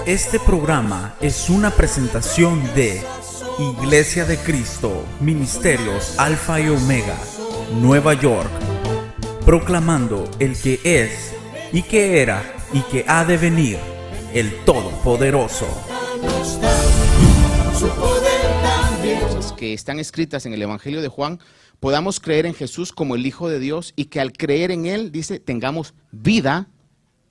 Este programa es una presentación de Iglesia de Cristo, Ministerios Alfa y Omega, Nueva York, proclamando el que es, y que era, y que ha de venir, el Todopoderoso. Cosas que están escritas en el Evangelio de Juan, podamos creer en Jesús como el Hijo de Dios y que al creer en Él, dice, tengamos vida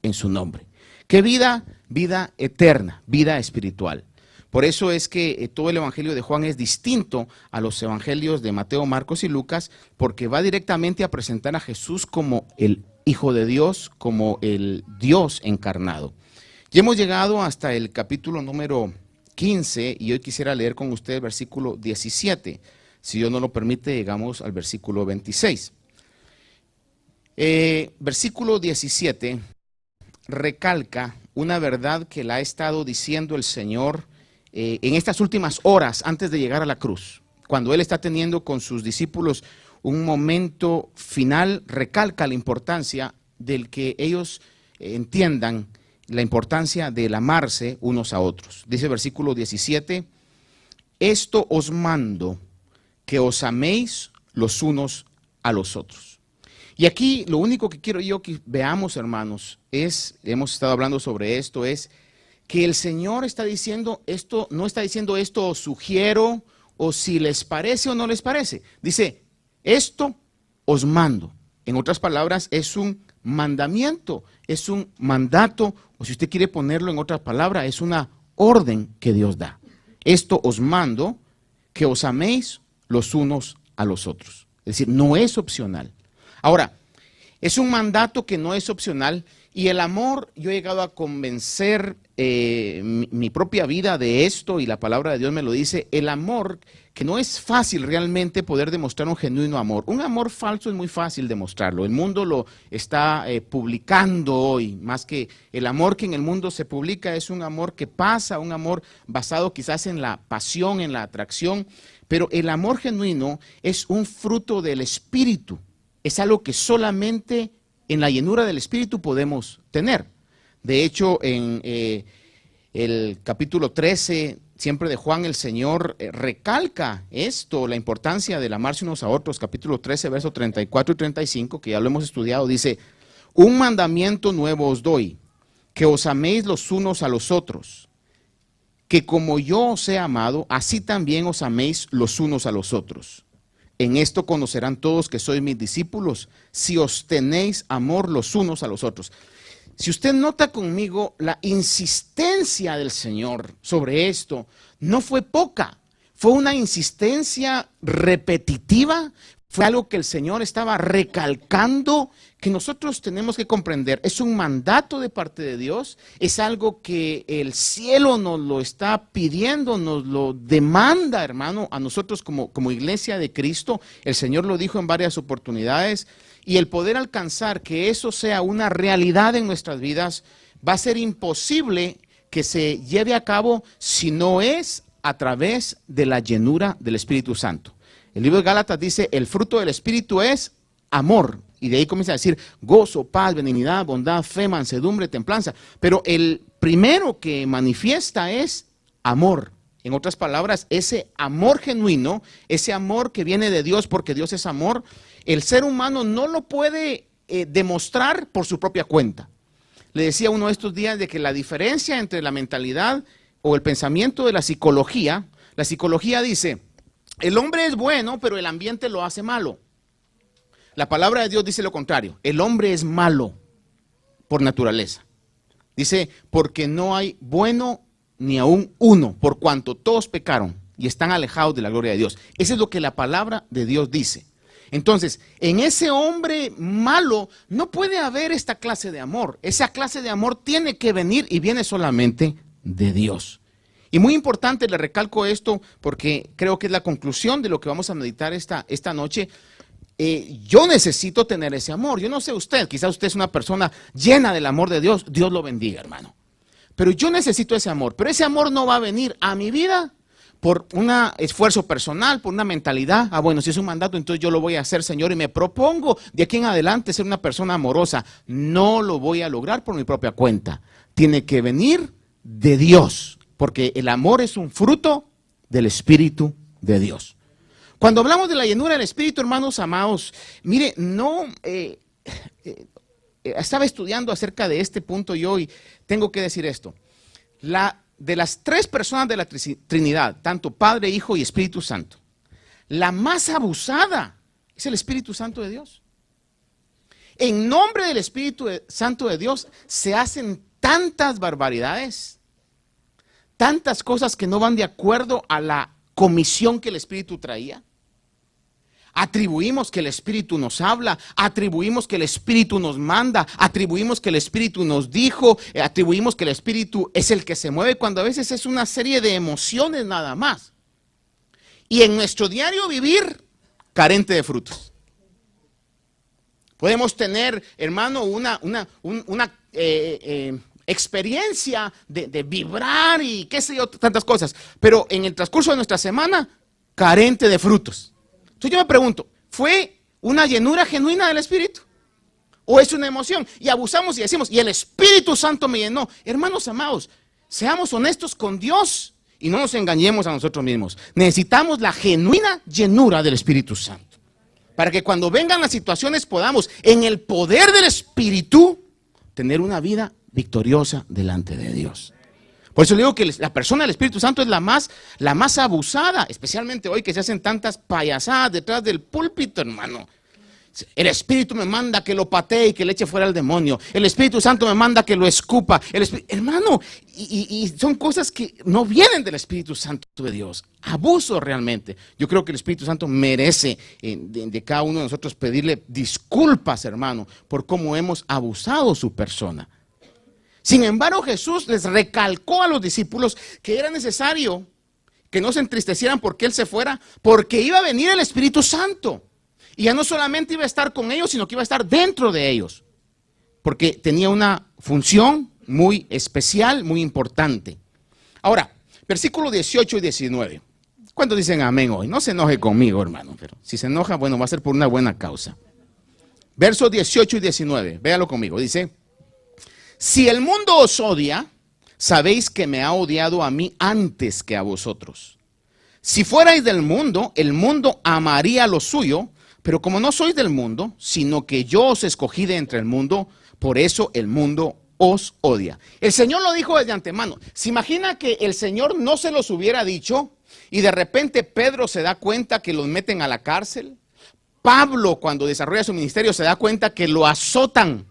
en su nombre. ¿Qué vida? Vida eterna, vida espiritual. Por eso es que todo el Evangelio de Juan es distinto a los Evangelios de Mateo, Marcos y Lucas, porque va directamente a presentar a Jesús como el Hijo de Dios, como el Dios encarnado. Y hemos llegado hasta el capítulo número 15 y hoy quisiera leer con ustedes el versículo 17. Si Dios nos lo permite, llegamos al versículo 26. Versículo 17 recalca una verdad que la ha estado diciendo el Señor en estas últimas horas antes de llegar a la cruz. Cuando Él está teniendo con sus discípulos un momento final, recalca la importancia del que ellos entiendan la importancia del amarse unos a otros. Dice el versículo 17, esto os mando, que os améis los unos a los otros. Y aquí lo único que quiero yo que veamos, hermanos, hemos estado hablando sobre esto, es que el Señor está diciendo esto, no está diciendo esto os sugiero o si les parece o no les parece. Dice, esto os mando. En otras palabras, es un mandamiento, es un mandato, o si usted quiere ponerlo en otras palabras, es una orden que Dios da. Esto os mando, que os améis los unos a los otros. Es decir, no es opcional. Ahora, es un mandato que no es opcional y el amor, yo he llegado a convencer mi propia vida de esto y la palabra de Dios me lo dice, el amor, que no es fácil realmente poder demostrar un genuino amor. Un amor falso es muy fácil demostrarlo. El mundo lo está publicando hoy, más que el amor que en el mundo se publica es un amor que pasa, un amor basado quizás en la pasión, en la atracción, pero el amor genuino es un fruto del Espíritu. Es algo que solamente en la llenura del Espíritu podemos tener. De hecho, en el capítulo 13, siempre de Juan, el Señor recalca esto, la importancia del amarse unos a otros. Capítulo 13, versos 34 y 35, que ya lo hemos estudiado, dice, un mandamiento nuevo os doy, que os améis los unos a los otros, que como yo os he amado, así también os améis los unos a los otros. En esto conocerán todos que sois mis discípulos, si os tenéis amor los unos a los otros. Si usted nota conmigo, la insistencia del Señor sobre esto no fue poca, fue una insistencia repetitiva, fue algo que el Señor estaba recalcando, que nosotros tenemos que comprender. Es un mandato de parte de Dios, es algo que el cielo nos lo está pidiendo, nos lo demanda, hermano, a nosotros como iglesia de Cristo. El Señor lo dijo en varias oportunidades y el poder alcanzar que eso sea una realidad en nuestras vidas va a ser imposible que se lleve a cabo si no es a través de la llenura del Espíritu Santo. El libro de Gálatas dice, el fruto del Espíritu es amor. Y de ahí comienza a decir gozo, paz, benignidad, bondad, fe, mansedumbre, templanza. Pero el primero que manifiesta es amor. En otras palabras, ese amor genuino, ese amor que viene de Dios porque Dios es amor, el ser humano no lo puede demostrar por su propia cuenta. Le decía uno estos días de que la diferencia entre la mentalidad o el pensamiento de la psicología dice, el hombre es bueno, pero el ambiente lo hace malo. La palabra de Dios dice lo contrario. El hombre es malo por naturaleza. Dice, porque no hay bueno ni aún uno, por cuanto todos pecaron y están alejados de la gloria de Dios. Eso es lo que la palabra de Dios dice. Entonces, en ese hombre malo no puede haber esta clase de amor. Esa clase de amor tiene que venir y viene solamente de Dios. Y muy importante, le recalco esto porque creo que es la conclusión de lo que vamos a meditar esta noche. Yo necesito tener ese amor. Yo no sé usted, quizás usted es una persona llena del amor de Dios. Dios lo bendiga, hermano. Pero yo necesito ese amor. Pero ese amor no va a venir a mi vida por un esfuerzo personal, por una mentalidad. Bueno, si es un mandato, entonces yo lo voy a hacer, Señor, y me propongo de aquí en adelante ser una persona amorosa. No lo voy a lograr por mi propia cuenta. Tiene que venir de Dios, porque el amor es un fruto del Espíritu de Dios. Cuando hablamos de la llenura del Espíritu, hermanos amados, mire, estaba estudiando acerca de este punto yo y tengo que decir esto. De las tres personas de la Trinidad, tanto Padre, Hijo y Espíritu Santo, la más abusada es el Espíritu Santo de Dios. En nombre del Espíritu Santo de Dios se hacen tantas barbaridades, tantas cosas que no van de acuerdo a la comisión que el Espíritu traía. Atribuimos que el Espíritu nos habla, atribuimos que el Espíritu nos manda, atribuimos que el Espíritu nos dijo, atribuimos que el Espíritu es el que se mueve, cuando a veces es una serie de emociones nada más. Y en nuestro diario vivir, carente de frutos. Podemos tener, hermano, una experiencia de vibrar y qué sé yo, tantas cosas, pero en el transcurso de nuestra semana, carente de frutos. Entonces yo me pregunto, ¿fue una llenura genuina del Espíritu? ¿O es una emoción? Y abusamos y decimos, y el Espíritu Santo me llenó. Hermanos amados, seamos honestos con Dios y no nos engañemos a nosotros mismos. Necesitamos la genuina llenura del Espíritu Santo. Para que cuando vengan las situaciones podamos, en el poder del Espíritu, tener una vida victoriosa delante de Dios. Por eso le digo que la persona del Espíritu Santo es la más abusada, especialmente hoy que se hacen tantas payasadas detrás del púlpito, hermano. El Espíritu me manda que lo patee y que le eche fuera al demonio. El Espíritu Santo me manda que lo escupa. Hermano, y son cosas que no vienen del Espíritu Santo de Dios. Abuso realmente. Yo creo que el Espíritu Santo merece de cada uno de nosotros pedirle disculpas, hermano, por cómo hemos abusado su persona. Sin embargo, Jesús les recalcó a los discípulos que era necesario que no se entristecieran porque Él se fuera, porque iba a venir el Espíritu Santo. Y ya no solamente iba a estar con ellos, sino que iba a estar dentro de ellos. Porque tenía una función muy especial, muy importante. Ahora, versículos 18 y 19. ¿Cuántos dicen amén hoy? No se enoje conmigo, hermano, pero si se enoja, bueno, va a ser por una buena causa. Versos 18 y 19, véalo conmigo, dice: si el mundo os odia, sabéis que me ha odiado a mí antes que a vosotros. Si fuerais del mundo, el mundo amaría lo suyo, pero como no sois del mundo, sino que yo os escogí de entre el mundo, por eso el mundo os odia. El Señor lo dijo desde antemano. ¿Se imagina que el Señor no se los hubiera dicho y de repente Pedro se da cuenta que los meten a la cárcel? Pablo, cuando desarrolla su ministerio, se da cuenta que lo azotan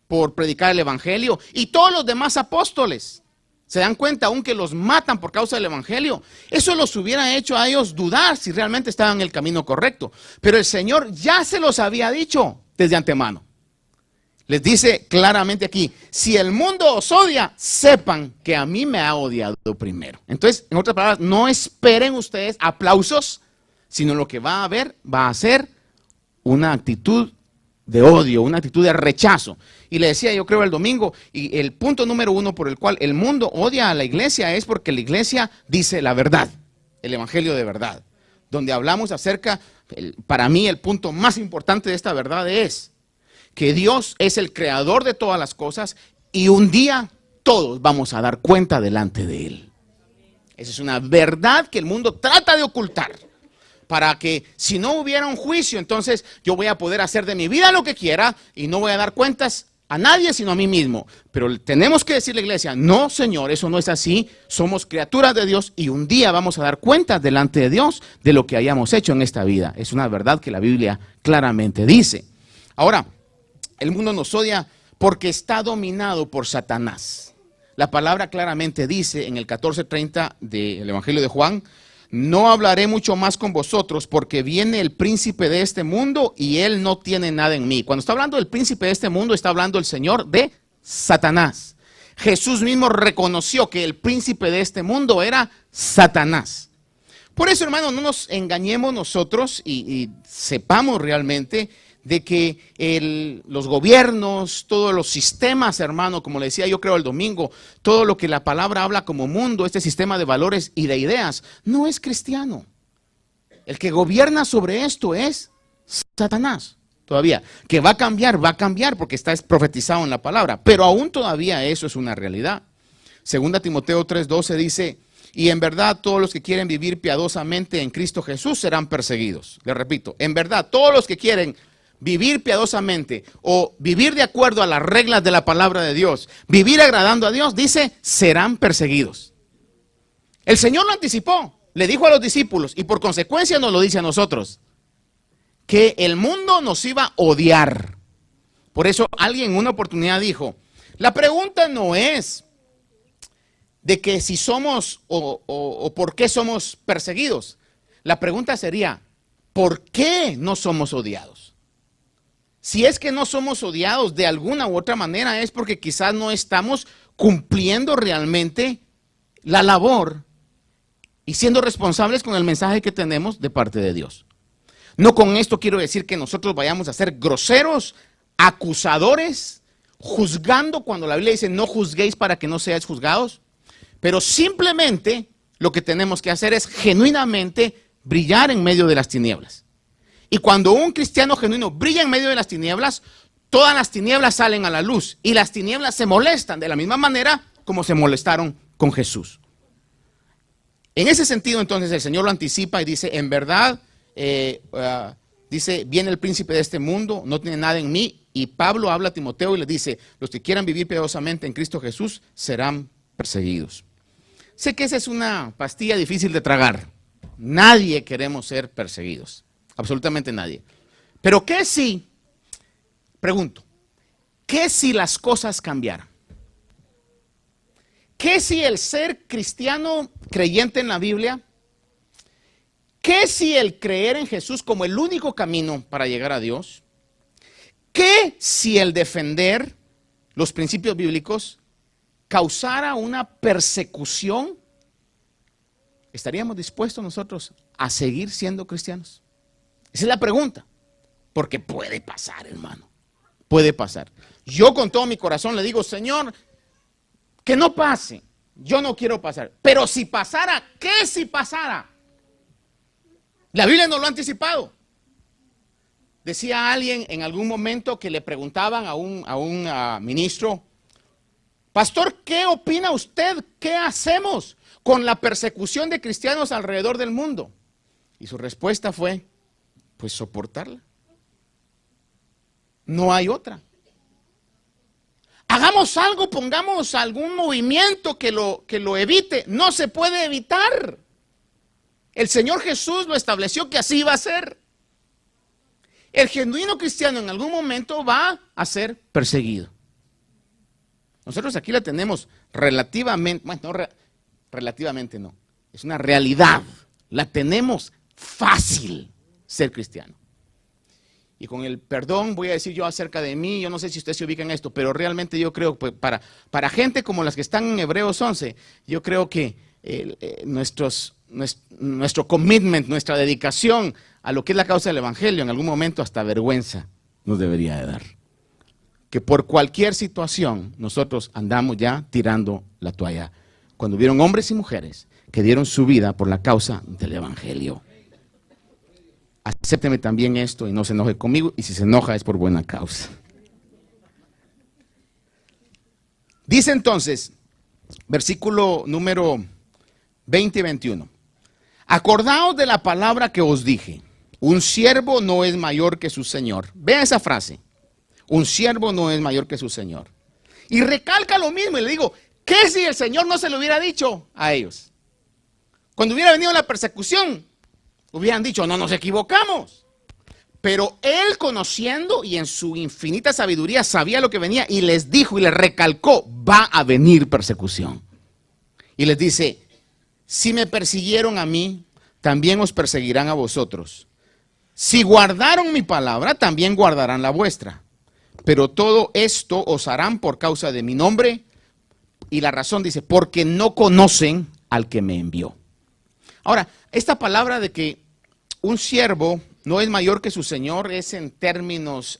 por predicar el evangelio, y todos los demás apóstoles se dan cuenta aún que los matan por causa del evangelio. Eso los hubiera hecho a ellos dudar si realmente estaban en el camino correcto, pero el Señor ya se los había dicho desde antemano. Les dice claramente aquí: si el mundo os odia, sepan que a mí me ha odiado primero. Entonces, en otras palabras, no esperen ustedes aplausos, sino lo que va a haber va a ser una actitud de odio, una actitud de rechazo. Y le decía yo creo el domingo, y el punto número uno por el cual el mundo odia a la iglesia es porque la iglesia dice la verdad, el evangelio de verdad, donde hablamos acerca, para mí el punto más importante de esta verdad es que Dios es el creador de todas las cosas y un día todos vamos a dar cuenta delante de Él. Esa es una verdad que el mundo trata de ocultar, para que si no hubiera un juicio, entonces yo voy a poder hacer de mi vida lo que quiera y no voy a dar cuentas a nadie sino a mí mismo. Pero tenemos que decirle a la iglesia: no, Señor, eso no es así. Somos criaturas de Dios y un día vamos a dar cuentas delante de Dios de lo que hayamos hecho en esta vida. Es una verdad que la Biblia claramente dice. Ahora, el mundo nos odia porque está dominado por Satanás. La palabra claramente dice en el 14:30 del Evangelio de Juan: no hablaré mucho más con vosotros porque viene el príncipe de este mundo y él no tiene nada en mí. Cuando está hablando del príncipe de este mundo, está hablando el Señor de Satanás. Jesús mismo reconoció que el príncipe de este mundo era Satanás. Por eso, hermano, no nos engañemos nosotros y sepamos realmente de que los gobiernos, todos los sistemas, hermano, como le decía yo creo el domingo, todo lo que la palabra habla como mundo, este sistema de valores y de ideas, no es cristiano. El que gobierna sobre esto es Satanás. Todavía, que va a cambiar porque está profetizado en la palabra, pero aún todavía eso es una realidad. Segunda Timoteo 3:12 dice, y en verdad todos los que quieren vivir piadosamente en Cristo Jesús serán perseguidos. Le repito, en verdad todos los que quieren vivir piadosamente o vivir de acuerdo a las reglas de la palabra de Dios, vivir agradando a Dios, dice, serán perseguidos. El Señor lo anticipó, le dijo a los discípulos y por consecuencia nos lo dice a nosotros, que el mundo nos iba a odiar. Por eso alguien en una oportunidad dijo, la pregunta no es de que si somos o por qué somos perseguidos. La pregunta sería, ¿por qué no somos odiados? Si es que no somos odiados de alguna u otra manera es porque quizás no estamos cumpliendo realmente la labor y siendo responsables con el mensaje que tenemos de parte de Dios. No con esto quiero decir que nosotros vayamos a ser groseros, acusadores, juzgando cuando la Biblia dice no juzguéis para que no seáis juzgados, pero simplemente lo que tenemos que hacer es genuinamente brillar en medio de las tinieblas. Y cuando un cristiano genuino brilla en medio de las tinieblas, todas las tinieblas salen a la luz y las tinieblas se molestan de la misma manera como se molestaron con Jesús. En ese sentido, entonces, el Señor lo anticipa y dice, en verdad, dice, viene el príncipe de este mundo, no tiene nada en mí. Y Pablo habla a Timoteo y le dice, los que quieran vivir piadosamente en Cristo Jesús serán perseguidos. Sé que esa es una pastilla difícil de tragar. Nadie queremos ser perseguidos. Absolutamente nadie. Pero ¿qué si, pregunto, qué si las cosas cambiaran? ¿Qué si el ser cristiano creyente en la Biblia? ¿Qué si el creer en Jesús como el único camino para llegar a Dios? ¿Qué si el defender los principios bíblicos causara una persecución? ¿Estaríamos dispuestos nosotros a seguir siendo cristianos? Esa es la pregunta, porque puede pasar, hermano, puede pasar. Yo con todo mi corazón le digo, Señor, que no pase, yo no quiero pasar, pero si pasara, ¿qué si pasara? La Biblia nos lo ha anticipado. Decía alguien en algún momento que le preguntaban a un ministro, pastor, ¿qué opina usted? ¿Qué hacemos con la persecución de cristianos alrededor del mundo? Y su respuesta fue, pues soportarla. No hay otra. Hagamos algo, pongamos algún movimiento que lo evite. No se puede evitar. El Señor Jesús lo estableció que así iba a ser. El genuino cristiano en algún momento va a ser perseguido. Nosotros aquí la tenemos relativamente, bueno, no, relativamente no, es una realidad. La tenemos fácil ser cristiano. Y con el perdón voy a decir yo acerca de mí, yo no sé si usted se ubica en esto, pero realmente yo creo que para gente como las que están en Hebreos 11, yo creo que nuestro commitment, nuestra dedicación a lo que es la causa del Evangelio, en algún momento hasta vergüenza nos debería de dar. Que por cualquier situación nosotros andamos ya tirando la toalla. Cuando hubieron hombres y mujeres que dieron su vida por la causa del Evangelio. Acépteme también esto y no se enoje conmigo, y si se enoja es por buena causa. Dice entonces, versículo número 20 y 21. Acordaos de la palabra que os dije, un siervo no es mayor que su señor. Vea esa frase, un siervo no es mayor que su señor. Y recalca lo mismo y le digo, ¿qué si el Señor no se lo hubiera dicho a ellos? Cuando hubiera venido la persecución, hubieran dicho, no nos equivocamos. Pero él, conociendo y en su infinita sabiduría, sabía lo que venía y les dijo y les recalcó, va a venir persecución. Y les dice, si me persiguieron a mí, también os perseguirán a vosotros. Si guardaron mi palabra, también guardarán la vuestra. Pero todo esto os harán por causa de mi nombre. Y la razón dice, porque no conocen al que me envió. Ahora, esta palabra de que un siervo no es mayor que su señor es en términos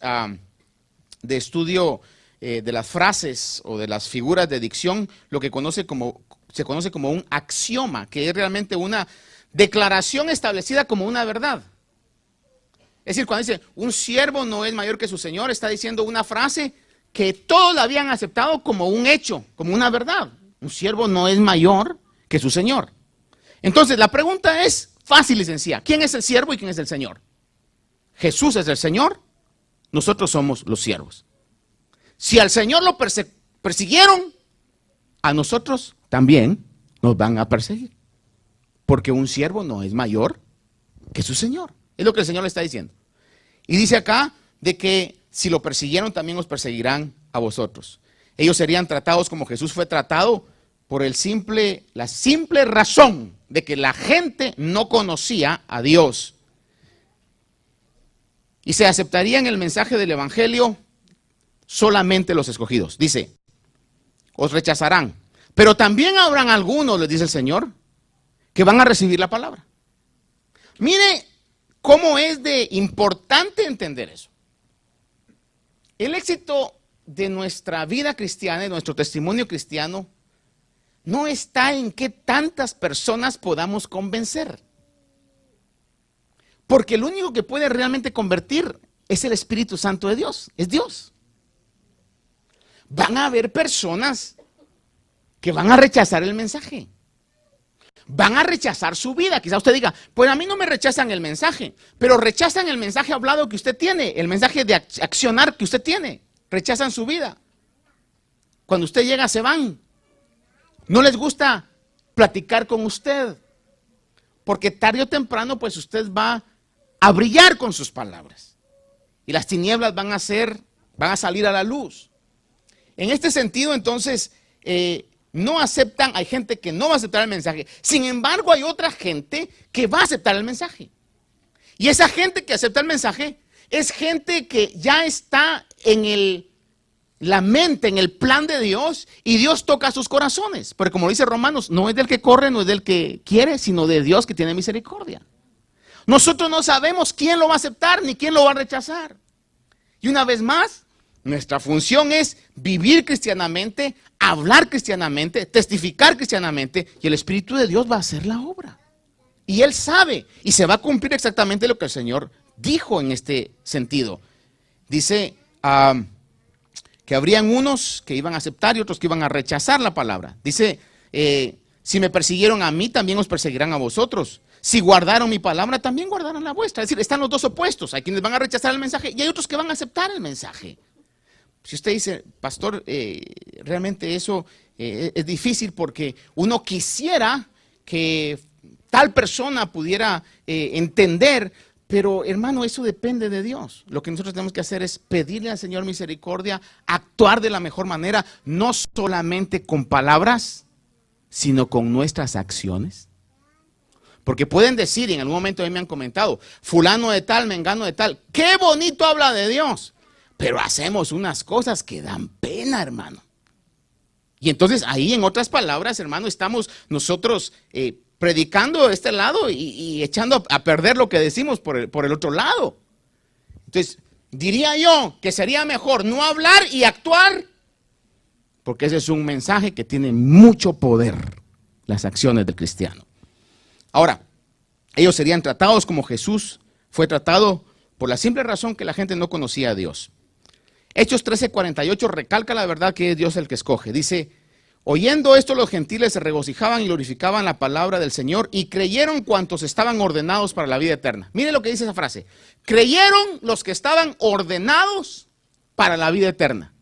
de estudio de las frases o de las figuras de dicción, lo que se conoce como un axioma, que es realmente una declaración establecida como una verdad. Es decir, cuando dice un siervo no es mayor que su señor, está diciendo una frase que todos la habían aceptado como un hecho, como una verdad. Un siervo no es mayor que su señor. Entonces, la pregunta es fácil y sencilla. ¿Quién es el siervo y quién es el señor? Jesús es el señor, nosotros somos los siervos. Si al señor lo persiguieron, a nosotros también nos van a perseguir. Porque un siervo no es mayor que su señor. Es lo que el Señor le está diciendo. Y dice acá de que si lo persiguieron, también os perseguirán a vosotros. Ellos serían tratados como Jesús fue tratado por la simple razón de que la gente no conocía a Dios. Y se aceptarían el mensaje del evangelio solamente los escogidos. Dice, os rechazarán. Pero también habrán algunos, les dice el Señor, que van a recibir la palabra. Mire cómo es de importante entender eso. El éxito de nuestra vida cristiana, de nuestro testimonio cristiano, no está en qué tantas personas podamos convencer. Porque el único que puede realmente convertir es el Espíritu Santo de Dios, es Dios. Van a haber personas que van a rechazar el mensaje. Van a rechazar su vida. Quizá usted diga, pues a mí no me rechazan el mensaje, pero rechazan el mensaje hablado que usted tiene, el mensaje de accionar que usted tiene. Rechazan su vida. Cuando usted llega, se van. No les gusta platicar con usted, porque tarde o temprano, pues usted va a brillar con sus palabras. Y las tinieblas van a salir a la luz. En este sentido, entonces, no aceptan, hay gente que no va a aceptar el mensaje. Sin embargo, hay otra gente que va a aceptar el mensaje. Y esa gente que acepta el mensaje es gente que ya está en la mente, en el plan de Dios, y Dios toca sus corazones. Pero como dice Romanos, no es del que corre, no es del que quiere, sino de Dios que tiene misericordia. Nosotros no sabemos quién lo va a aceptar ni quién lo va a rechazar. Y una vez más, nuestra función es vivir cristianamente, hablar cristianamente, testificar cristianamente, y el Espíritu de Dios va a hacer la obra. Y Él sabe, y se va a cumplir exactamente lo que el Señor dijo en este sentido. Dice que habrían unos que iban a aceptar y otros que iban a rechazar la palabra. Dice, si me persiguieron a mí, también os perseguirán a vosotros. Si guardaron mi palabra, también guardarán la vuestra. Es decir, están los dos opuestos. Hay quienes van a rechazar el mensaje y hay otros que van a aceptar el mensaje. Si usted dice, pastor, realmente eso es difícil porque uno quisiera que tal persona pudiera entender, pero hermano, eso depende de Dios. Lo que nosotros tenemos que hacer es pedirle al Señor misericordia, actuar de la mejor manera, no solamente con palabras, sino con nuestras acciones. Porque pueden decir, y en algún momento a mí me han comentado, fulano de tal, mengano de tal, qué bonito habla de Dios, pero hacemos unas cosas que dan pena, hermano. Y entonces ahí, en otras palabras, hermano, estamos nosotros predicando de este lado y echando a perder lo que decimos por el otro lado. Entonces, diría yo que sería mejor no hablar y actuar, porque ese es un mensaje que tiene mucho poder, las acciones del cristiano. Ahora, ellos serían tratados como Jesús fue tratado por la simple razón que la gente no conocía a Dios. Hechos 13:48 recalca la verdad que es Dios el que escoge. Dice, oyendo esto los gentiles se regocijaban y glorificaban la palabra del Señor y creyeron cuantos estaban ordenados para la vida eterna. Mire lo que dice esa frase. Creyeron los que estaban ordenados para la vida eterna.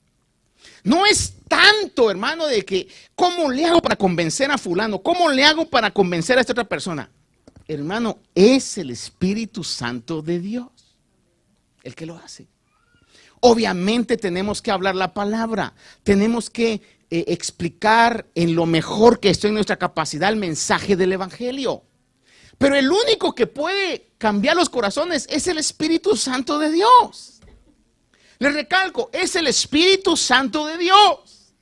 No es tanto, hermano, de que ¿cómo le hago para convencer a fulano? ¿Cómo le hago para convencer a esta otra persona? Hermano, es el Espíritu Santo de Dios el que lo hace. Obviamente tenemos que hablar la palabra, tenemos que explicar en lo mejor que esté en nuestra capacidad el mensaje del Evangelio. Pero el único que puede cambiar los corazones es el Espíritu Santo de Dios. Les recalco, es el Espíritu Santo de Dios.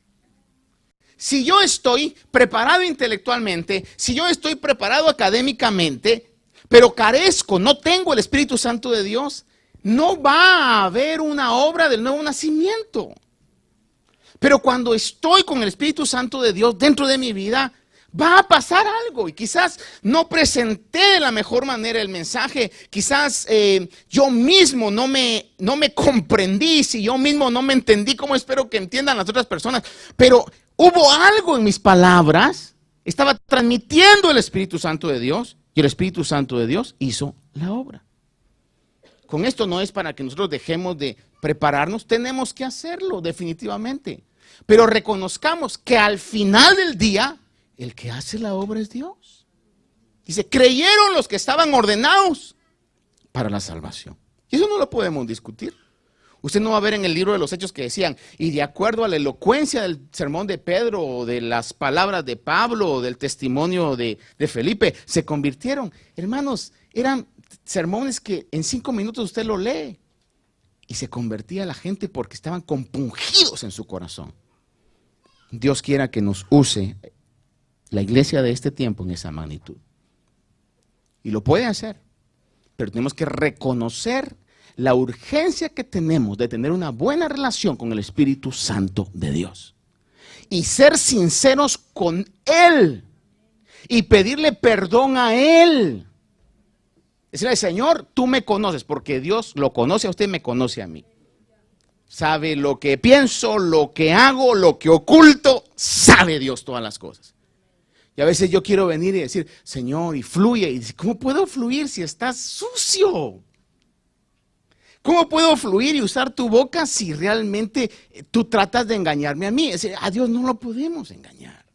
Si yo estoy preparado intelectualmente, si yo estoy preparado académicamente, pero carezco, no tengo el Espíritu Santo de Dios, no va a haber una obra del nuevo nacimiento. Pero cuando estoy con el Espíritu Santo de Dios dentro de mi vida, va a pasar algo. Y quizás no presenté de la mejor manera el mensaje, quizás yo mismo no me comprendí, si yo mismo no me entendí, como espero que entiendan las otras personas. Pero hubo algo en mis palabras, estaba transmitiendo el Espíritu Santo de Dios y el Espíritu Santo de Dios hizo la obra. Con esto no es para que nosotros dejemos de prepararnos, tenemos que hacerlo definitivamente. Pero reconozcamos que al final del día, el que hace la obra es Dios. Dice, creyeron los que estaban ordenados para la salvación. Y eso no lo podemos discutir. Usted no va a ver en el libro de los Hechos que decían, y de acuerdo a la elocuencia del sermón de Pedro, o de las palabras de Pablo, o del testimonio de Felipe, se convirtieron. Hermanos, eran sermones que en 5 minutos usted lo lee. Y se convertía la gente porque estaban compungidos en su corazón. Dios quiera que nos use la iglesia de este tiempo en esa magnitud. Y lo puede hacer, pero tenemos que reconocer la urgencia que tenemos de tener una buena relación con el Espíritu Santo de Dios. Y ser sinceros con Él. Y pedirle perdón a Él. Decirle, Señor, tú me conoces, porque Dios lo conoce a usted y me conoce a mí. Sabe lo que pienso, lo que hago, lo que oculto, sabe Dios todas las cosas. Y a veces yo quiero venir y decir, Señor, y fluye. Y dice, ¿cómo puedo fluir si estás sucio? ¿Cómo puedo fluir y usar tu boca si realmente tú tratas de engañarme a mí? Es decir, a Dios no lo podemos engañar.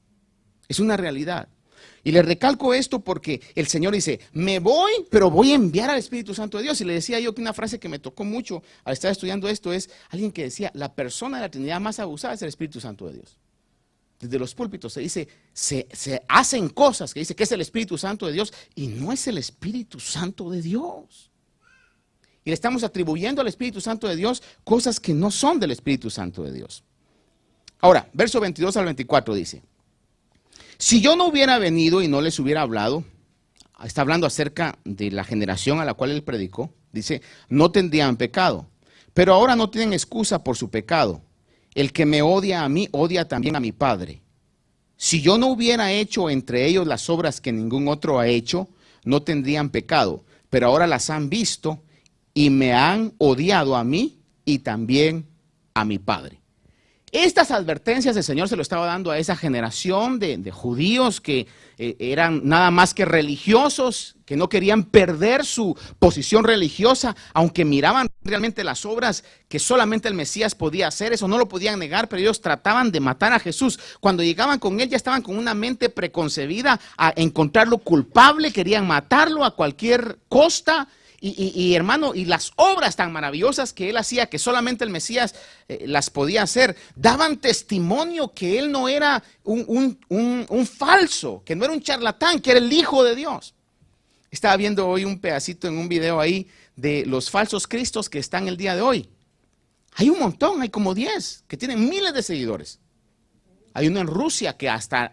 Es una realidad. Y le recalco esto porque el Señor dice, me voy, pero voy a enviar al Espíritu Santo de Dios. Y le decía yo que una frase que me tocó mucho al estar estudiando esto es alguien que decía, la persona de la Trinidad más abusada es el Espíritu Santo de Dios. Desde los púlpitos se dice, se hacen cosas que dice que es el Espíritu Santo de Dios y no es el Espíritu Santo de Dios. Y le estamos atribuyendo al Espíritu Santo de Dios cosas que no son del Espíritu Santo de Dios. Ahora, verso 22 al 24 dice, si yo no hubiera venido y no les hubiera hablado, está hablando acerca de la generación a la cual él predicó, dice, no tendrían pecado, pero ahora no tienen excusa por su pecado. El que me odia a mí, odia también a mi Padre. Si yo no hubiera hecho entre ellos las obras que ningún otro ha hecho, no tendrían pecado, pero ahora las han visto y me han odiado a mí y también a mi Padre. Estas advertencias el Señor se lo estaba dando a esa generación de judíos que eran nada más que religiosos, que no querían perder su posición religiosa, aunque miraban realmente las obras que solamente el Mesías podía hacer, eso no lo podían negar, pero ellos trataban de matar a Jesús. Cuando llegaban con él ya estaban con una mente preconcebida a encontrarlo culpable, querían matarlo a cualquier costa. Y hermano, y las obras tan maravillosas que él hacía, que solamente el Mesías las podía hacer, daban testimonio que él no era un falso, que no era un charlatán, que era el Hijo de Dios. Estaba viendo hoy un pedacito en un video ahí de los falsos cristos que están el día de hoy. Hay un montón, hay como 10 que tienen miles de seguidores. Hay uno en Rusia que hasta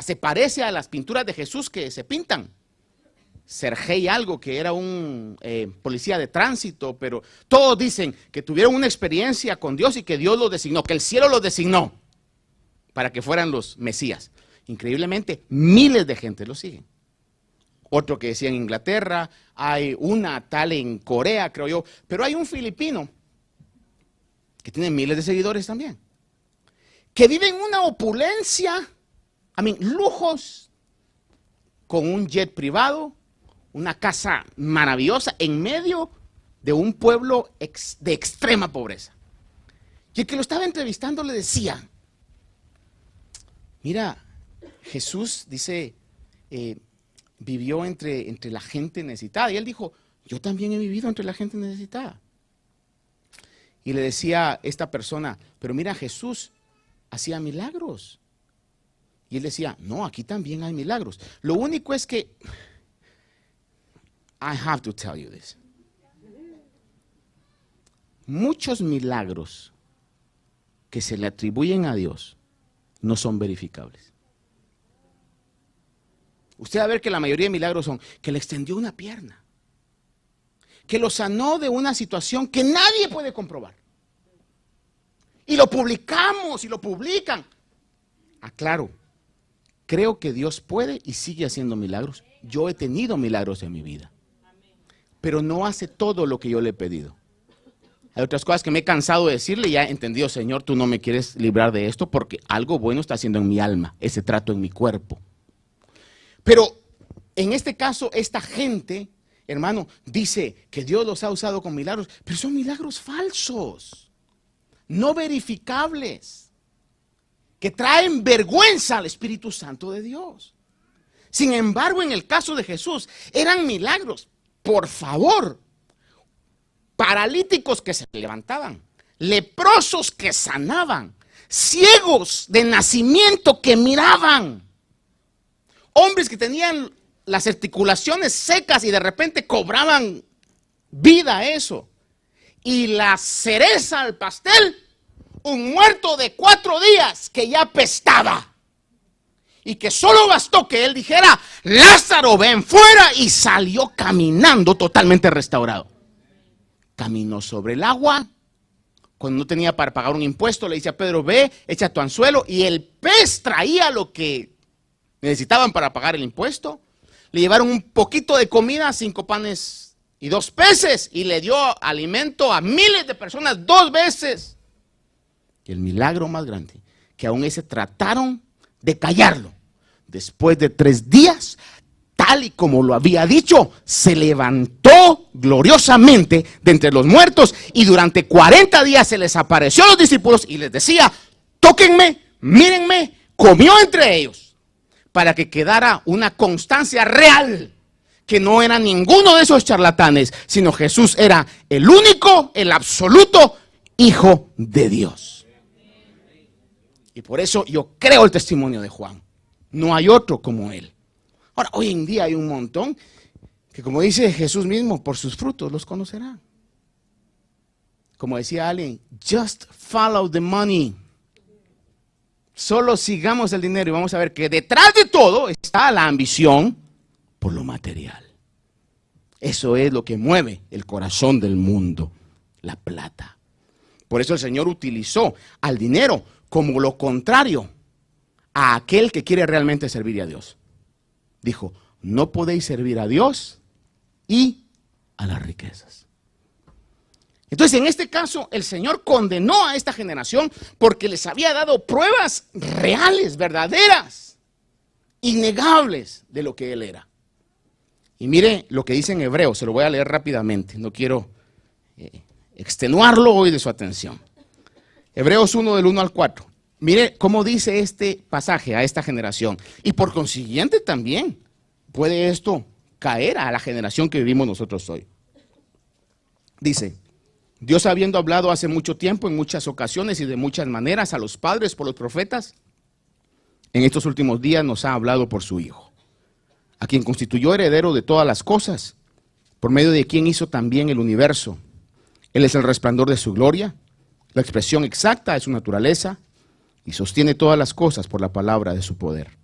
se parece a las pinturas de Jesús que se pintan. Sergei algo, que era un policía de tránsito, pero todos dicen que tuvieron una experiencia con Dios y que Dios los designó, que el cielo los designó para que fueran los Mesías. Increíblemente, miles de gente lo siguen. Otro que decía en Inglaterra, hay una tal en Corea, creo yo, pero hay un filipino que tiene miles de seguidores también, que vive en una opulencia, lujos, con un jet privado, una casa maravillosa en medio de un pueblo de extrema pobreza. Y el que lo estaba entrevistando le decía, mira, Jesús dice, vivió entre la gente necesitada. Y él dijo, yo también he vivido entre la gente necesitada. Y le decía esta persona, pero mira, Jesús hacía milagros. Y él decía, no, aquí también hay milagros. Lo único es que, I have to tell you this. Muchos milagros que se le atribuyen a Dios no son verificables. Usted va a ver que la mayoría de milagros son que le extendió una pierna, que lo sanó de una situación que nadie puede comprobar. Y lo publicamos y lo publican. Aclaro, creo que Dios puede y sigue haciendo milagros. Yo he tenido milagros en mi vida, pero no hace todo lo que yo le he pedido. Hay otras cosas que me he cansado de decirle y ya he entendido, Señor, tú no me quieres librar de esto porque algo bueno está haciendo en mi alma, ese trato en mi cuerpo. Pero en este caso, esta gente, hermano, dice que Dios los ha usado con milagros, pero son milagros falsos, no verificables, que traen vergüenza al Espíritu Santo de Dios. Sin embargo, en el caso de Jesús, eran milagros, por favor, paralíticos que se levantaban, leprosos que sanaban, ciegos de nacimiento que miraban, hombres que tenían las articulaciones secas y de repente cobraban vida a eso. Y la cereza al pastel, un muerto de 4 días que ya apestaba. Y que solo bastó que él dijera, Lázaro, ven fuera, y salió caminando totalmente restaurado. Caminó sobre el agua. Cuando no tenía para pagar un impuesto, le dice a Pedro, ve, echa tu anzuelo. Y el pez traía lo que necesitaban para pagar el impuesto. Le llevaron un poquito de comida, 5 panes y 2 peces. Y le dio alimento a miles de personas 2 veces. Y el milagro más grande, que aún ese trataron de callarlo. Después de 3 días, tal y como lo había dicho, se levantó gloriosamente de entre los muertos y durante 40 días se les apareció a los discípulos y les decía, tóquenme, mírenme, comió entre ellos, para que quedara una constancia real, que no era ninguno de esos charlatanes, sino Jesús era el único, el absoluto Hijo de Dios. Y por eso yo creo el testimonio de Juan. No hay otro como él. Ahora, hoy en día hay un montón que, como dice Jesús mismo, por sus frutos los conocerán. Como decía alguien, just follow the money. Solo sigamos el dinero y vamos a ver que detrás de todo está la ambición por lo material. Eso es lo que mueve el corazón del mundo, la plata. Por eso el Señor utilizó al dinero como lo contrario a aquel que quiere realmente servir a Dios. Dijo, no podéis servir a Dios y a las riquezas. Entonces, en este caso, el Señor condenó a esta generación porque les había dado pruebas reales, verdaderas, innegables de lo que Él era. Y mire lo que dice en Hebreos, se lo voy a leer rápidamente, no quiero extenuarlo hoy de su atención. Hebreos 1 del 1 al 4. Mire cómo dice este pasaje a esta generación. Y por consiguiente también puede esto caer a la generación que vivimos nosotros hoy. Dice, Dios habiendo hablado hace mucho tiempo, en muchas ocasiones y de muchas maneras a los padres por los profetas, en estos últimos días nos ha hablado por su Hijo, a quien constituyó heredero de todas las cosas, por medio de quien hizo también el universo. Él es el resplandor de su gloria, la expresión exacta de su naturaleza, y sostiene todas las cosas por la palabra de su poder.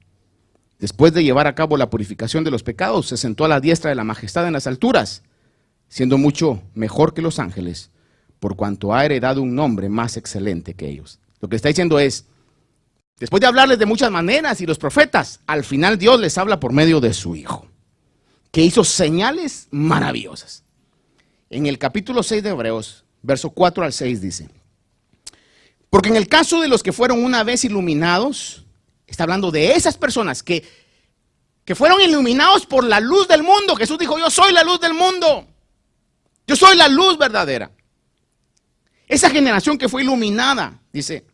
Después de llevar a cabo la purificación de los pecados, se sentó a la diestra de la majestad en las alturas, siendo mucho mejor que los ángeles, por cuanto ha heredado un nombre más excelente que ellos. Lo que está diciendo es, después de hablarles de muchas maneras y los profetas, al final Dios les habla por medio de su Hijo, que hizo señales maravillosas. En el capítulo 6 de Hebreos, verso 4 al 6 dice, porque en el caso de los que fueron una vez iluminados, está hablando de esas personas que fueron iluminados por la luz del mundo. Jesús dijo, yo soy la luz del mundo. Yo soy la luz verdadera. Esa generación que fue iluminada, dice,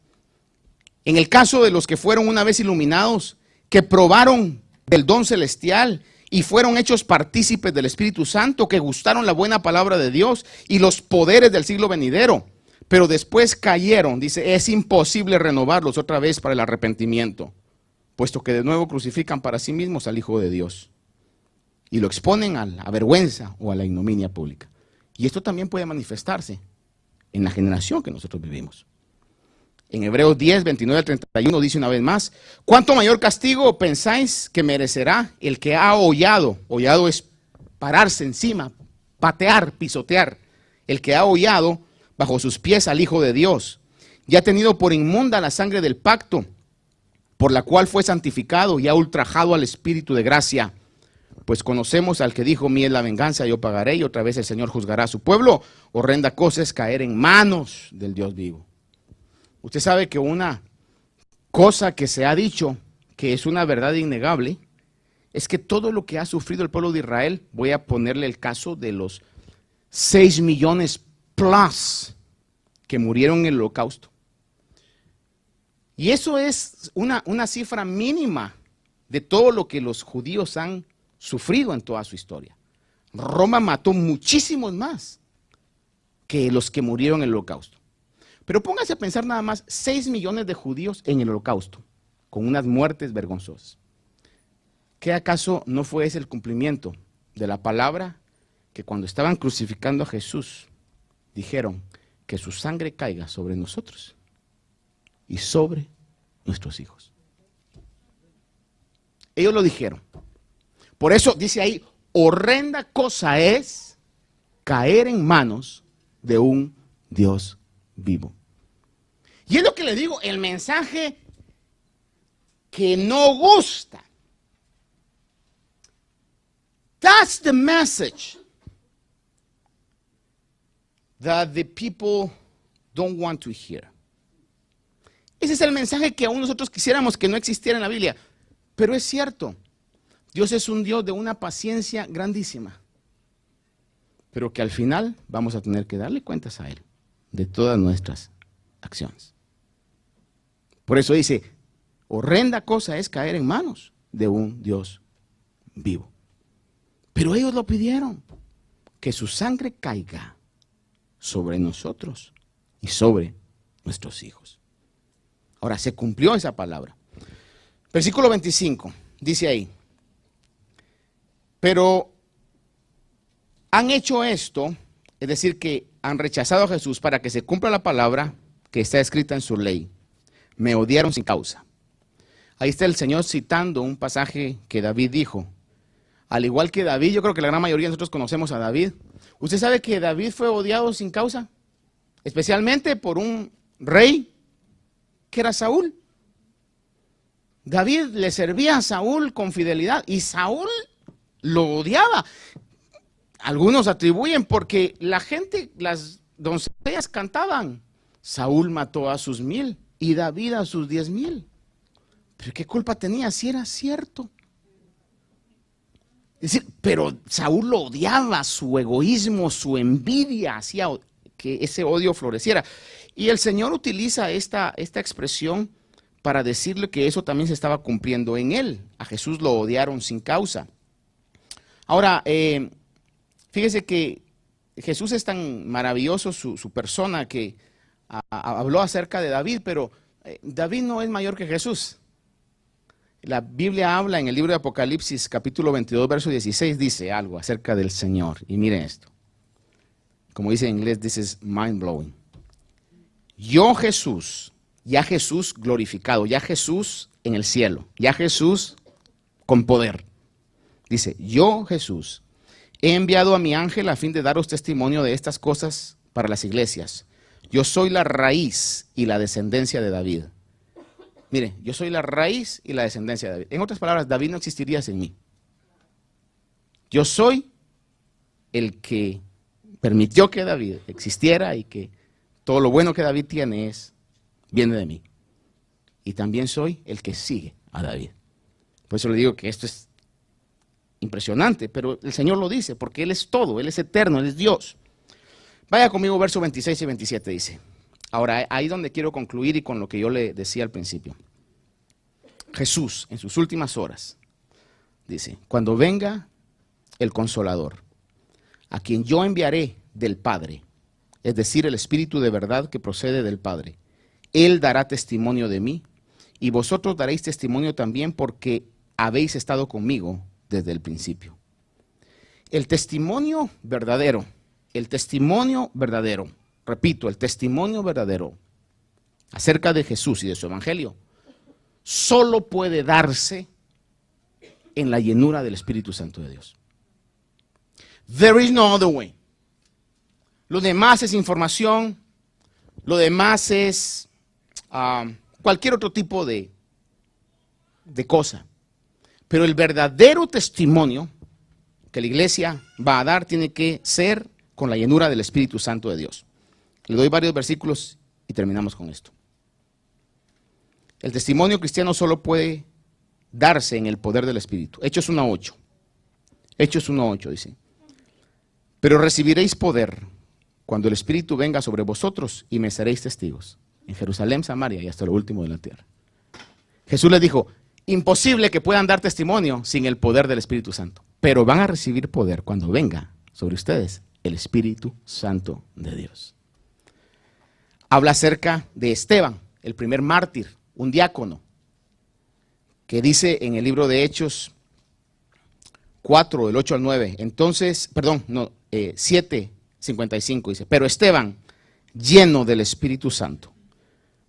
en el caso de los que fueron una vez iluminados, que probaron del don celestial y fueron hechos partícipes del Espíritu Santo, que gustaron la buena palabra de Dios y los poderes del siglo venidero. Pero después cayeron, dice, es imposible renovarlos otra vez para el arrepentimiento, puesto que de nuevo crucifican para sí mismos al Hijo de Dios y lo exponen a la vergüenza o a la ignominia pública. Y esto también puede manifestarse en la generación que nosotros vivimos. En Hebreos 10, 29 al 31 dice una vez más, ¿cuánto mayor castigo pensáis que merecerá el que ha hollado? Hollado es pararse encima, patear, pisotear. El que ha hollado bajo sus pies al Hijo de Dios, y ha tenido por inmunda la sangre del pacto, por la cual fue santificado y ha ultrajado al Espíritu de gracia, Pues conocemos al que dijo, mía es la venganza, yo pagaré, y otra vez el Señor juzgará a su pueblo. Horrenda cosa es caer en manos del Dios vivo. Usted sabe que una cosa que se ha dicho, que es una verdad innegable, es que todo lo que ha sufrido el pueblo de Israel, voy a ponerle el caso de los 6 millones plus que murieron en el holocausto. Y eso es una cifra mínima de todo lo que los judíos han sufrido en toda su historia. Roma mató muchísimos más que los que murieron en el holocausto. Pero póngase a pensar nada más, 6 millones de judíos en el holocausto, con unas muertes vergonzosas. ¿Qué acaso no fue ese el cumplimiento de la palabra que cuando estaban crucificando a Jesús, dijeron que su sangre caiga sobre nosotros y sobre nuestros hijos? Ellos lo dijeron. Por eso dice ahí, horrenda cosa es caer en manos de un Dios vivo. Y es lo que le digo, el mensaje que no gusta. That's the message that the people don't want to hear. Ese es el mensaje que aún nosotros quisiéramos que no existiera en la Biblia. Pero es cierto, Dios es un Dios de una paciencia grandísima. Pero que al final vamos a tener que darle cuentas a Él de todas nuestras acciones. Por eso dice, horrenda cosa es caer en manos de un Dios vivo. Pero ellos lo pidieron, que su sangre caiga sobre nosotros y sobre nuestros hijos. Ahora, se cumplió esa palabra. Versículo 25, dice ahí, pero han hecho esto, es decir, que han rechazado a Jesús para que se cumpla la palabra que está escrita en su ley. Me odiaron sin causa. Ahí está el Señor citando un pasaje que David dijo. Al igual que David, yo creo que la gran mayoría de nosotros conocemos a David. ¿Usted sabe que David fue odiado sin causa? Especialmente por un rey que era Saúl. David le servía a Saúl con fidelidad y Saúl lo odiaba. Algunos atribuyen porque la gente, las doncellas cantaban, Saúl mató a sus 1000 y David a sus 10,000. ¿Pero qué culpa tenía si era cierto? Es decir, pero Saúl lo odiaba, su egoísmo, su envidia hacía que ese odio floreciera. Y el Señor utiliza esta expresión para decirle que eso también se estaba cumpliendo en él. A Jesús lo odiaron sin causa. Ahora, fíjese que Jesús es tan maravilloso, su persona, que habló acerca de David, pero David no es mayor que Jesús. La Biblia habla en el libro de Apocalipsis, capítulo 22, verso 16, dice algo acerca del Señor. Y miren esto. Como dice en inglés, this is mind blowing. Yo Jesús, ya Jesús glorificado, ya Jesús en el cielo, ya Jesús con poder. Dice, yo Jesús he enviado a mi ángel a fin de daros testimonio de estas cosas para las iglesias. Yo soy la raíz y la descendencia de David. Mire, yo soy la raíz y la descendencia de David. En otras palabras, David no existiría sin mí. Yo soy el que permitió que David existiera y que todo lo bueno que David tiene viene de mí. Y también soy el que sigue a David. Por eso le digo que esto es impresionante, pero el Señor lo dice, porque Él es todo, Él es eterno, Él es Dios. Vaya conmigo, versos 26 y 27 dice. Ahora, ahí donde quiero concluir y con lo que yo le decía al principio. Jesús, en sus últimas horas, dice, cuando venga el Consolador, a quien yo enviaré del Padre, es decir, el Espíritu de verdad que procede del Padre, Él dará testimonio de mí, y vosotros daréis testimonio también porque habéis estado conmigo desde el principio. El testimonio verdadero, repito, el testimonio verdadero acerca de Jesús y de su evangelio, solo puede darse en la llenura del Espíritu Santo de Dios. There is no other way. Lo demás es información, lo demás es cualquier otro tipo de cosa. Pero el verdadero testimonio que la iglesia va a dar tiene que ser con la llenura del Espíritu Santo de Dios. Le doy varios versículos y terminamos con esto. El testimonio cristiano solo puede darse en el poder del Espíritu. Hechos 1:8. Hechos 1:8 dice: pero recibiréis poder cuando el Espíritu venga sobre vosotros y me seréis testigos en Jerusalén, Samaria y hasta lo último de la tierra. Jesús les dijo: imposible que puedan dar testimonio sin el poder del Espíritu Santo, pero van a recibir poder cuando venga sobre ustedes el Espíritu Santo de Dios. Habla acerca de Esteban, el primer mártir, un diácono, que dice en el libro de Hechos 4, del 8 al 9, 7:55 dice: pero Esteban, lleno del Espíritu Santo,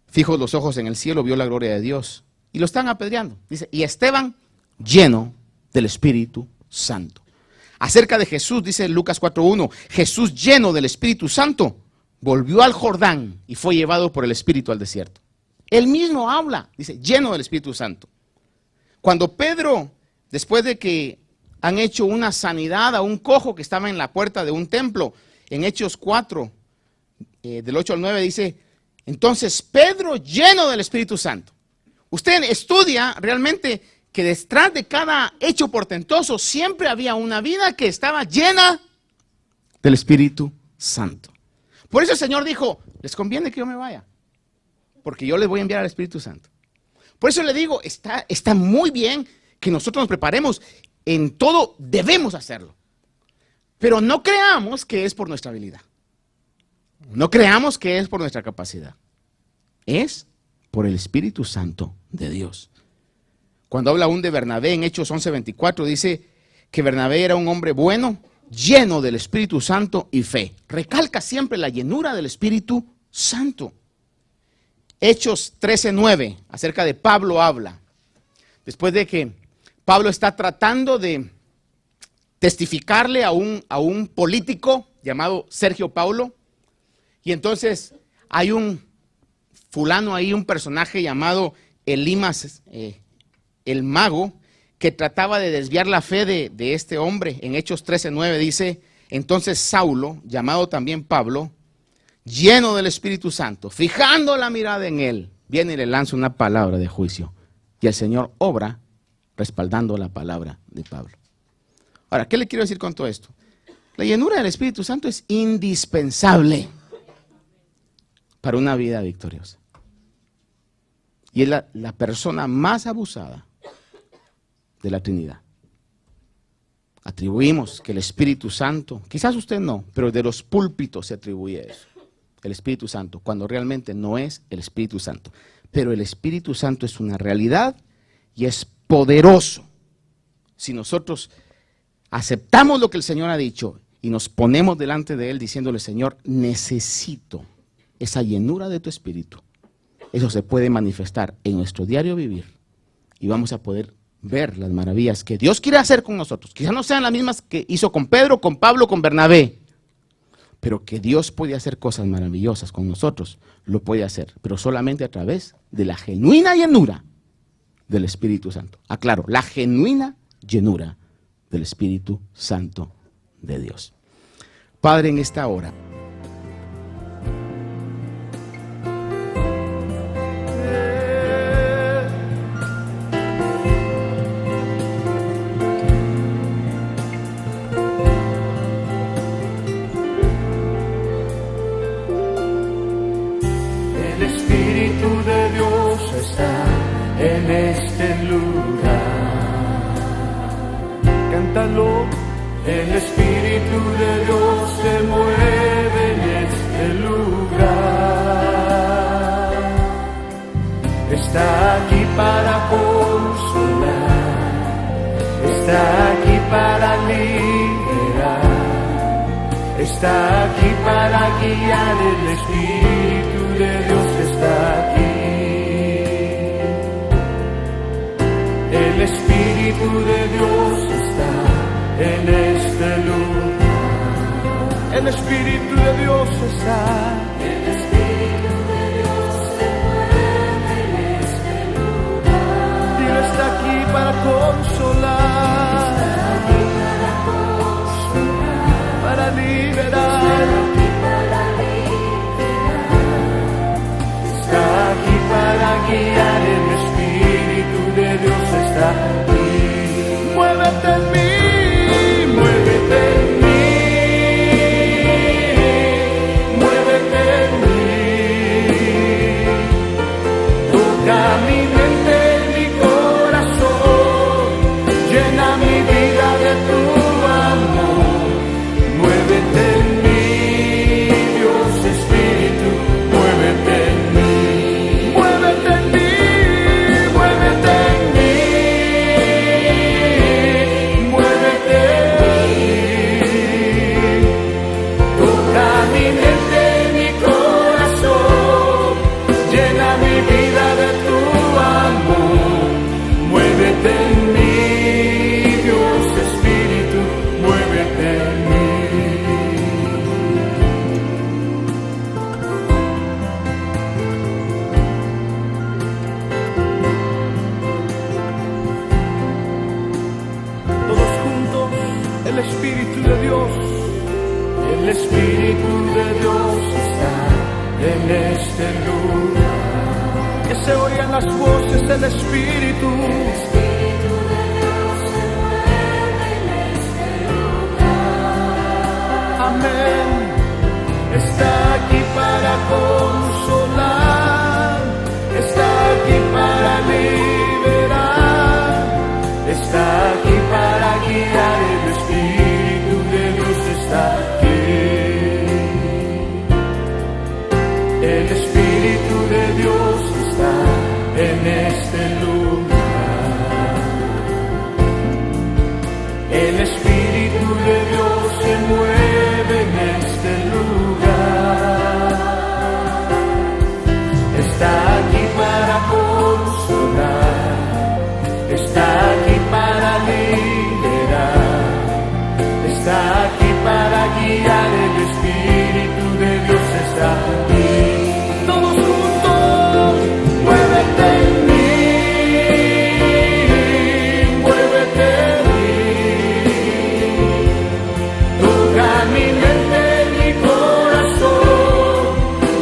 fijos los ojos en el cielo, vio la gloria de Dios y lo están apedreando. Dice: y Esteban, lleno del Espíritu Santo. Acerca de Jesús, dice Lucas 4:1, Jesús, lleno del Espíritu Santo, volvió al Jordán y fue llevado por el Espíritu al desierto. Él mismo habla, dice, lleno del Espíritu Santo. Cuando Pedro, después de que han hecho una sanidad a un cojo que estaba en la puerta de un templo, en Hechos 4, del 8 al 9, dice: entonces Pedro, lleno del Espíritu Santo. Usted estudia realmente que detrás de cada hecho portentoso siempre había una vida que estaba llena del Espíritu Santo. Por eso el Señor dijo: les conviene que yo me vaya, porque yo les voy a enviar al Espíritu Santo. Por eso le digo, está muy bien que nosotros nos preparemos. En todo debemos hacerlo. Pero no creamos que es por nuestra habilidad. No creamos que es por nuestra capacidad. Es por el Espíritu Santo de Dios. Cuando habla aún de Bernabé en Hechos 11:24, dice que Bernabé era un hombre bueno, lleno del Espíritu Santo y fe. Recalca siempre la llenura del Espíritu Santo. Hechos 13:9, acerca de Pablo habla. Después de que Pablo está tratando de testificarle a un político llamado Sergio Paulo, y entonces hay un fulano ahí, un personaje llamado Elimas, el mago, que trataba de desviar la fe de este hombre. En Hechos 13:9 dice: entonces Saulo, llamado también Pablo, lleno del Espíritu Santo, fijando la mirada en él, viene y le lanza una palabra de juicio, y el Señor obra respaldando la palabra de Pablo. Ahora, ¿qué le quiero decir con todo esto? La llenura del Espíritu Santo es indispensable para una vida victoriosa. Y es la persona más abusada de la Trinidad. Atribuimos que el Espíritu Santo, quizás usted no, pero de los púlpitos se atribuye eso, el Espíritu Santo, cuando realmente no es el Espíritu Santo. Pero el Espíritu Santo es una realidad y es poderoso. Si nosotros aceptamos lo que el Señor ha dicho y nos ponemos delante de Él diciéndole: Señor, necesito esa llenura de tu Espíritu, eso se puede manifestar en nuestro diario vivir y vamos a poder ver las maravillas que Dios quiere hacer con nosotros. Quizás no sean las mismas que hizo con Pedro, con Pablo, con Bernabé, pero que Dios puede hacer cosas maravillosas con nosotros, lo puede hacer, pero solamente a través de la genuina llenura del Espíritu Santo. Aclaro, la genuina llenura del Espíritu Santo de Dios. Padre, en esta hora, el Espíritu de Dios está en este lugar. Cántalo. El Espíritu de Dios se mueve en este lugar. Está aquí para consolar, está aquí para liberar, está aquí para guiar. El Espíritu de Dios está aquí. El Espíritu de Dios está en este lugar. El Espíritu de Dios está. El Espíritu de Dios se mueve en este lugar. Y Él está aquí para consolar. Está aquí para consolar. está aquí. Muévete en mí, muévete en mí, muévete en mí. Toca mi mente, mi corazón, llena mi vida de tu amor. Muévete en mí, Dios Espíritu, muévete en mí. Muévete en mí, muévete en mí, muévete en mí. Toca mi mente, mi corazón, llena mi vida de tu amor. Muévete en mí, Dios Espíritu, muévete en mí. Todos juntos, el Espíritu de Dios, el Espíritu de Dios está en este lugar. Que se oigan las voces del Espíritu. Amén. Está aquí para consolar, está aquí para liberar, está aquí para guiar. El Espíritu de Dios está aquí. El Espíritu de Dios está en este lugar. El Espíritu de Dios se mueve en este lugar. Está aquí para consolar, está aquí para liberar, está aquí para guiar. El Espíritu de Dios está aquí. Todos juntos, muévete en mí, muévete en mí. Toca mi mente, mi corazón,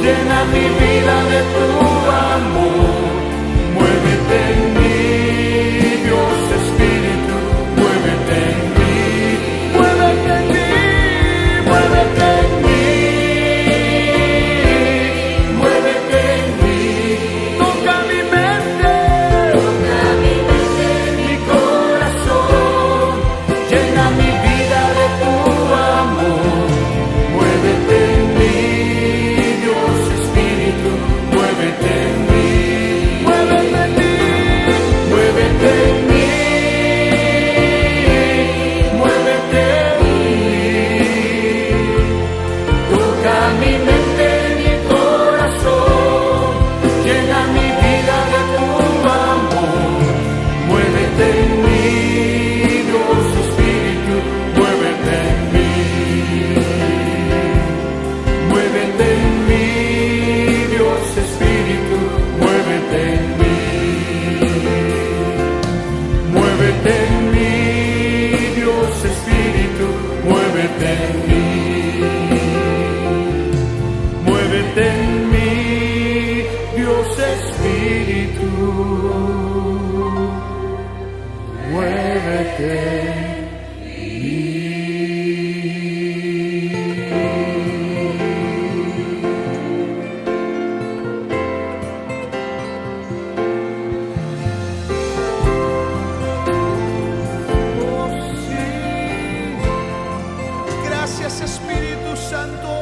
llena mi vida de tu amor. Muévete en mí, Dios Espíritu, muévete en mí, muévete en mí, muévete en mí, muévete en mí. Toca mi mente, mi corazón, llena mi vida de tu amor. Muévete en mí, Dios Espíritu, muévete en mí, muévete en mí, muévete en mí, muévete en mí. Toca mi mente, mi corazón, llena mi vida de tu amor. Muévete en mí, Dios Espíritu, muévete en mí. Muévete en mí, Dios Espíritu, muévete en mí. Muévete en mí, Dios Espíritu, muévete en mí. Muévete en mí, Dios Espíritu, muévete en mí. Oh, sí. Gracias, Espíritu Santo.